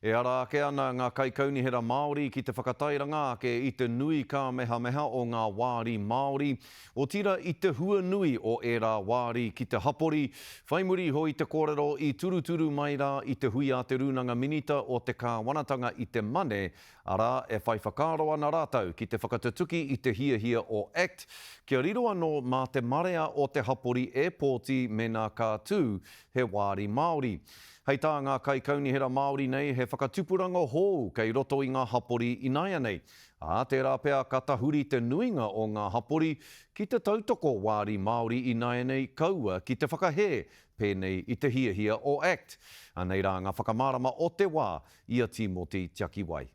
E ara ake ana ngā kaikaunihera Māori ki te whakatairanga ake i te nui ka meha o ngā wāri Māori. O tira i te hua nui o ērā wāri ki te hapori. Whaimuri hoi te kōrero i turuturu mai rā i te hui a te runanga minita o te kāwanatanga i te mane. Ara e whai whakaro ana rātau ki te whakatutuki i te hia o ACT. Kia riro anō mā te marea o te hapori e pōti me nā kātū he wāri Māori. Hei tā ngā kaikaunihera Māori nei he whakatupuranga hou kei roto i ngā hapori inaia nei. A tērā pēr katahuri te nuinga o ngā hapori ki te tautoko wāri Māori inaia nei kaua ki te whakahē pēnei i te hia o ACT. Anei rā ngā whakamārama o te wā ia Timoti Tiakiwai.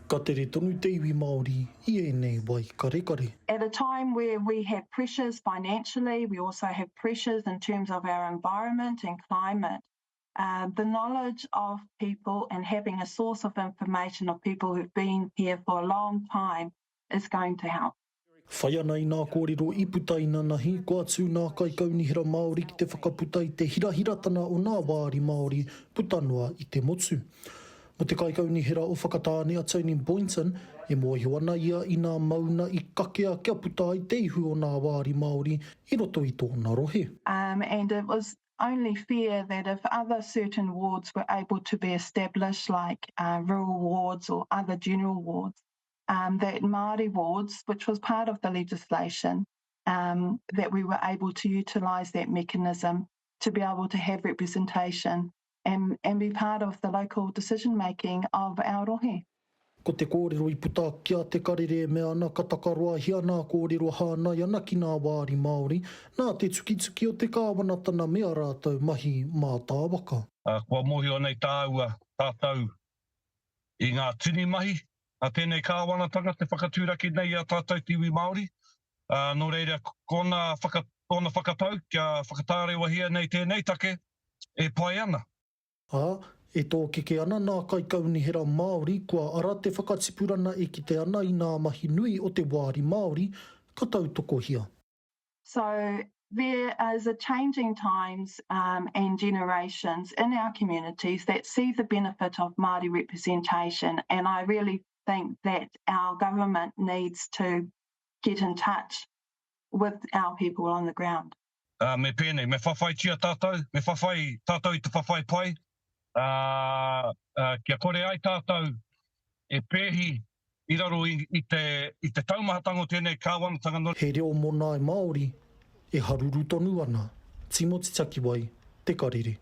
Ka tere tonu te iwi Māori i ēnei wai kare. At a time where we have pressures financially, we also have pressures in terms of our environment and climate. The knowledge of people and having a source of information of people who've been here for a long time is going to help. Whai ana i nā kōrero i putaina nahi, ko atu nā kaikaunihera Māori ki te whakaputa i te hirahiratana o nā wāri Māori putanua i te motu. Mo te kaikaunihera o whakatāne a Tony Boynton, e mohiwana ia i nā mauna i kakea kia puta i te ihu o nā wāri Māori i roto i tōna rohe. And it was only fair that if other certain wards were able to be established, like rural wards or other general wards, that Māori wards, which was part of the legislation, that we were able to utilise that mechanism to be able to have representation and be part of the local decision-making of our rohe. Ko te kōrero i puta kia te karere me ana ka takaroa hia nā kōrero hānai ana ki nā wāri Māori, nā te tuki o te kāwanatana mea rātou mahi mā tā waka. Kua mohi o nei tātou i ngā tini mahi, a tēnei kāwanatanga te whakaturaki nei a tātou tiwi Māori. Nō reira, kona whakatau kia whakatārewa hia nei tēnei take e pai ana. E tō keke ana nā kaikaunihera Māori, kua ara te whakatipurana e ki te ana i nā mahi nui o te wāri Māori, ka tautoko hia. So there is a changing times and generations in our communities that see the benefit of Māori representation, and I really think that our government needs to get in touch with our people on the ground. Me pēnei, me whawhai tia tātou, me whawhai tātou i te whawhai pai. Kia kore ai tātou e pēhi i raro i te taumahatango tēnei kāwanatanga nori. He reo mō nai Māori e haruru tonu ana. Timoti Tiakiwai, Te Karere.